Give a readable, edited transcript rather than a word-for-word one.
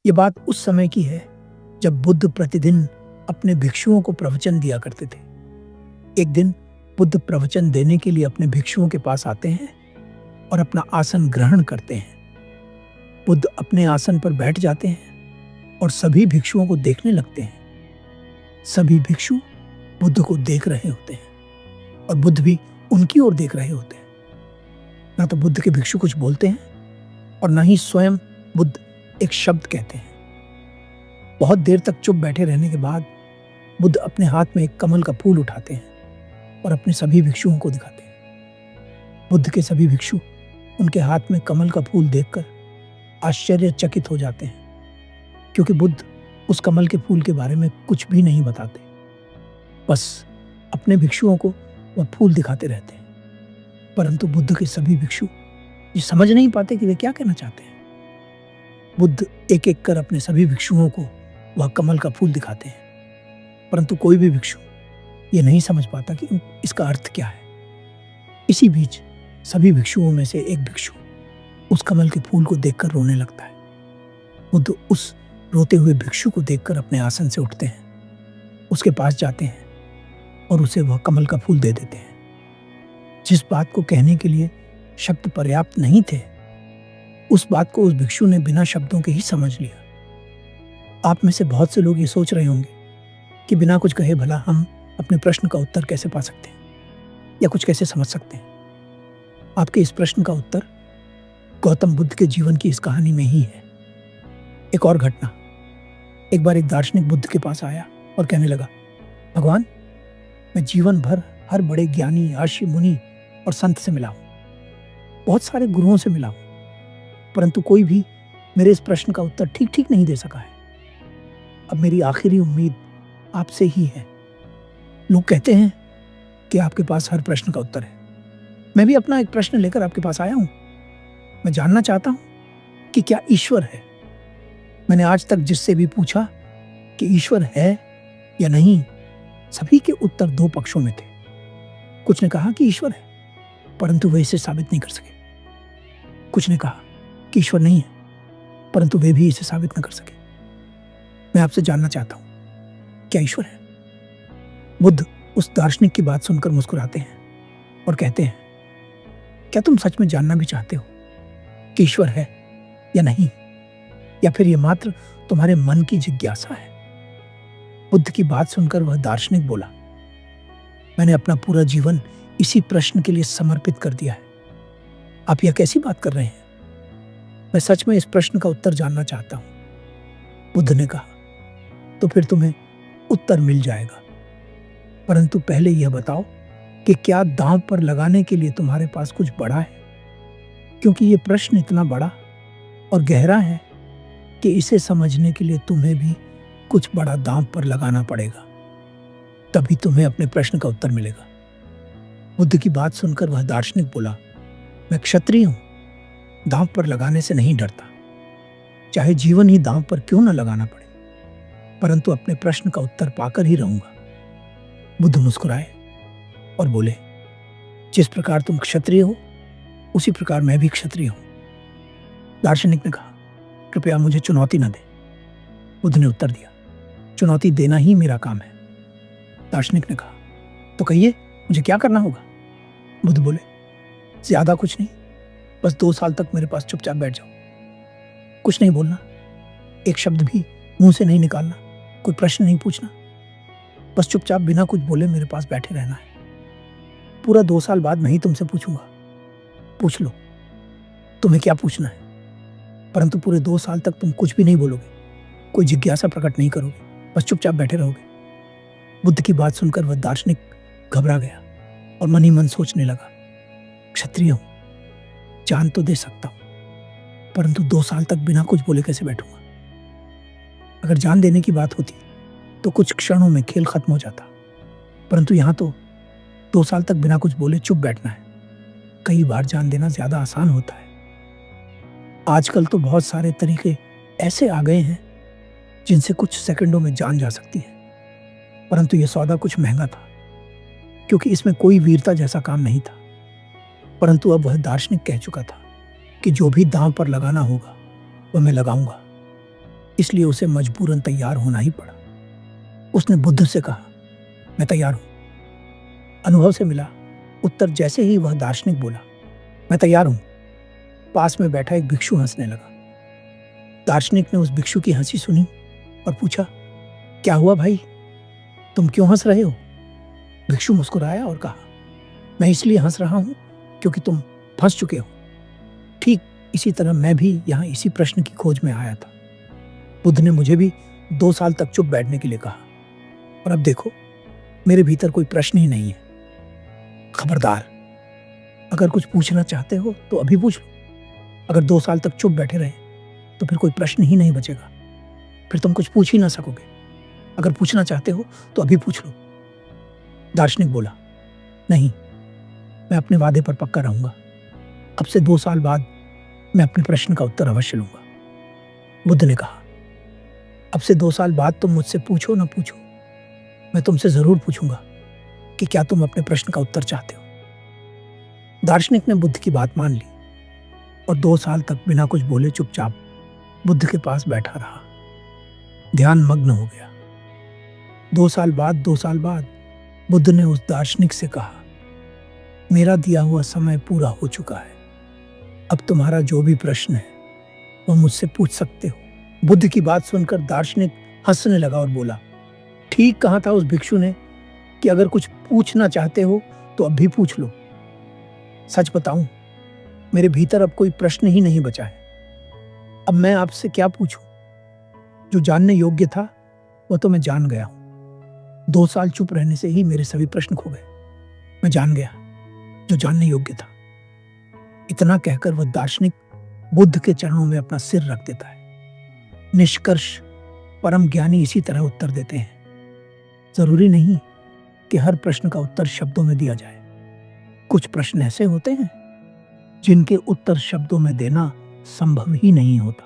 ये बात उस समय की है जब बुद्ध प्रतिदिन अपने भिक्षुओं को प्रवचन दिया करते थे। एक दिन बुद्ध प्रवचन देने के लिए अपने भिक्षुओं के पास आते हैं और अपना आसन ग्रहण करते हैं। बुद्ध अपने आसन पर बैठ जाते हैं और सभी भिक्षुओं को देखने लगते हैं। सभी भिक्षु बुद्ध को देख रहे होते हैं और बुद्ध भी उनकी ओर देख रहे होते हैं। ना तो बुद्ध के भिक्षु कुछ बोलते हैं और न ही स्वयं बुद्ध एक शब्द कहते हैं। बहुत देर तक चुप बैठे रहने के बाद बुद्ध अपने हाथ में एक कमल का फूल उठाते हैं और अपने सभी भिक्षुओं को दिखाते हैं। बुद्ध के सभी भिक्षु उनके हाथ में कमल का फूल देखकर आश्चर्यचकित हो जाते हैं, क्योंकि बुद्ध उस कमल के फूल के बारे में कुछ भी नहीं बताते, बस अपने भिक्षुओं को वह फूल दिखाते रहते हैं। परंतु बुद्ध के सभी भिक्षु ये समझ नहीं पाते कि वे क्या कहना चाहते हैं। बुद्ध एक एक कर अपने सभी भिक्षुओं को वह कमल का फूल दिखाते हैं, परंतु कोई भी भिक्षु ये नहीं समझ पाता कि इसका अर्थ क्या है। इसी बीच सभी भिक्षुओं में से एक भिक्षु उस कमल के फूल को देखकर रोने लगता है। बुद्ध उस रोते हुए भिक्षु को देखकर अपने आसन से उठते हैं, उसके पास जाते हैं और उसे वह कमल का फूल दे देते हैं। जिस बात को कहने के लिए शब्द पर्याप्त नहीं थे, उस बात को उस भिक्षु ने बिना शब्दों के ही समझ लिया। आप में से बहुत से लोग ये सोच रहे होंगे कि बिना कुछ कहे भला हम अपने प्रश्न का उत्तर कैसे पा सकते हैं या कुछ कैसे समझ सकते हैं। आपके इस प्रश्न का उत्तर गौतम बुद्ध के जीवन की इस कहानी में ही है। एक और घटना। एक बार एक दार्शनिक बुद्ध के पास आया और कहने लगा, भगवान, मैं जीवन भर हर बड़े ज्ञानी, ऋषि, मुनि और संत से मिला हूं, बहुत सारे गुरुओं से मिला हूं, परंतु कोई भी मेरे इस प्रश्न का उत्तर ठीक ठीक नहीं दे सका है। अब मेरी आखिरी उम्मीद आपसे ही है। लोग कहते हैं कि आपके पास हर प्रश्न का उत्तर है। मैं भी अपना एक प्रश्न लेकर आपके पास आया हूं। मैं जानना चाहता हूं कि क्या ईश्वर है। मैंने आज तक जिससे भी पूछा कि ईश्वर है या नहीं, सभी के उत्तर दो पक्षों में थे। कुछ ने कहा कि ईश्वर है, परंतु वे इसे साबित नहीं कर सके। कुछ ने कहा कि ईश्वर नहीं है, परंतु वे भी इसे साबित न कर सके। मैं आपसे जानना चाहता हूं, क्या ईश्वर है? बुद्ध उस दार्शनिक की बात सुनकर मुस्कुराते हैं और कहते हैं, क्या तुम सच में जानना भी चाहते हो कि ईश्वर है या नहीं, या फिर यह मात्र तुम्हारे मन की जिज्ञासा है? बुद्ध की बात सुनकर वह दार्शनिक बोला, मैंने अपना पूरा जीवन इसी प्रश्न के लिए समर्पित कर दिया है। आप यह कैसी बात कर रहे हैं? मैं सच में इस प्रश्न का उत्तर जानना चाहता हूं। बुद्ध ने कहा, तो फिर तुम्हें उत्तर मिल जाएगा, परंतु पहले यह बताओ कि क्या दांव पर लगाने के लिए तुम्हारे पास कुछ बड़ा है? क्योंकि यह प्रश्न इतना बड़ा और गहरा है कि इसे समझने के लिए तुम्हें भी कुछ बड़ा दांव पर लगाना पड़ेगा, तभी तुम्हें अपने प्रश्न का उत्तर मिलेगा। बुद्ध की बात सुनकर वह दार्शनिक बोला, मैं क्षत्रिय हूं, दांव पर लगाने से नहीं डरता, चाहे जीवन ही दांव पर क्यों न लगाना पड़े, परंतु अपने प्रश्न का उत्तर पाकर ही रहूंगा। बुद्ध मुस्कुराए और बोले, जिस प्रकार तुम क्षत्रिय हो उसी प्रकार मैं भी क्षत्रिय हूं। दार्शनिक ने कहा, कृपया मुझे चुनौती न दे। बुद्ध ने उत्तर दिया, चुनौती देना ही मेरा काम है। दार्शनिक ने कहा, तो कहिए मुझे क्या करना होगा? बुद्ध बोले, ज्यादा कुछ नहीं, बस 2 साल तक मेरे पास चुपचाप बैठ जाओ, कुछ नहीं बोलना, एक शब्द भी मुंह से नहीं निकालना, कोई प्रश्न नहीं पूछना, बस चुपचाप बिना कुछ बोले मेरे पास बैठे रहना है। पूरा 2 साल बाद मैं ही तुमसे पूछूंगा, पूछ लो तुम्हें क्या पूछना है, परंतु पूरे 2 साल तक तुम कुछ भी नहीं बोलोगे, कोई जिज्ञासा प्रकट नहीं करोगे, बस चुपचाप बैठे रहोगे। बुद्ध की बात सुनकर वह दार्शनिक घबरा गया और मन ही मन सोचने लगा, क्षत्रिय हूं, जान तो दे सकता हूं, परंतु 2 साल तक बिना कुछ बोले कैसे बैठूंगा? अगर जान देने की बात होती तो कुछ क्षणों में खेल खत्म हो जाता, परंतु यहां तो 2 साल तक बिना कुछ बोले चुप बैठना है। कई बार जान देना ज्यादा आसान होता है। आजकल तो बहुत सारे तरीके ऐसे आ गए हैं जिनसे कुछ सेकंडों में जान जा सकती है, परंतु यह सौदा कुछ महंगा था, क्योंकि इसमें कोई वीरता जैसा काम नहीं था। परंतु अब वह दार्शनिक कह चुका था कि जो भी दांव पर लगाना होगा वह मैं लगाऊंगा। इसलिए उसे मजबूरन तैयार होना ही पड़ा। उसने बुद्ध से कहा, मैं तैयार हूं। अनुभव से मिला उत्तर जैसे ही वह दार्शनिक बोला, मैं तैयार हूं, पास में बैठा एक भिक्षु हंसने लगा। दार्शनिक ने उस भिक्षु की हंसी सुनी और पूछा, क्या हुआ भाई, तुम क्यों हंस रहे हो? भिक्षु मुस्कुराया और कहा, मैं इसलिए हंस रहा हूं क्योंकि तुम फंस चुके हो। ठीक इसी तरह मैं भी यहां इसी प्रश्न की खोज में आया था। बुद्ध ने मुझे भी 2 साल तक चुप बैठने के लिए कहा, और अब देखो मेरे भीतर कोई प्रश्न ही नहीं है। खबरदार, अगर कुछ पूछना चाहते हो तो अभी पूछ लो। अगर 2 साल तक चुप बैठे रहे तो फिर कोई प्रश्न ही नहीं बचेगा, फिर तुम कुछ पूछ ही ना सकोगे। अगर पूछना चाहते हो तो अभी पूछ लो। दार्शनिक बोला, नहीं, मैं अपने वादे पर पक्का रहूंगा। अब से 2 साल बाद मैं अपने प्रश्न का उत्तर अवश्य लूंगा। बुद्ध ने कहा, अब से 2 साल बाद तुम मुझसे पूछो ना पूछो, मैं तुमसे जरूर पूछूंगा कि क्या तुम अपने प्रश्न का उत्तर चाहते हो। दार्शनिक ने बुद्ध की बात मान ली और 2 साल तक बिना कुछ बोले चुपचाप बुद्ध के पास बैठा रहा। ध्यान मग्न हो गया। 2 साल बाद बुद्ध ने उस दार्शनिक से कहा, मेरा दिया हुआ समय पूरा हो चुका है। अब तुम्हारा जो भी प्रश्न है वह मुझसे पूछ सकते हो। बुद्ध की बात सुनकर दार्शनिक हंसने लगा और बोला, ठीक कहा था उस भिक्षु ने कि अगर कुछ पूछना चाहते हो तो अब भी पूछ लो। सच बताऊं, मेरे भीतर अब कोई प्रश्न ही नहीं बचा है। अब मैं आपसे क्या पूछूं? जो जानने योग्य था वह तो मैं जान गया हूं। 2 साल चुप रहने से ही मेरे सभी प्रश्न खो गए। मैं जान गया जो जानने योग्य था। इतना कहकर वह दार्शनिक बुद्ध के चरणों में अपना सिर रख देता है। निष्कर्ष, परम ज्ञानी इसी तरह उत्तर देते हैं। जरूरी नहीं कि हर प्रश्न का उत्तर शब्दों में दिया जाए। कुछ प्रश्न ऐसे होते हैं जिनके उत्तर शब्दों में देना संभव ही नहीं होता।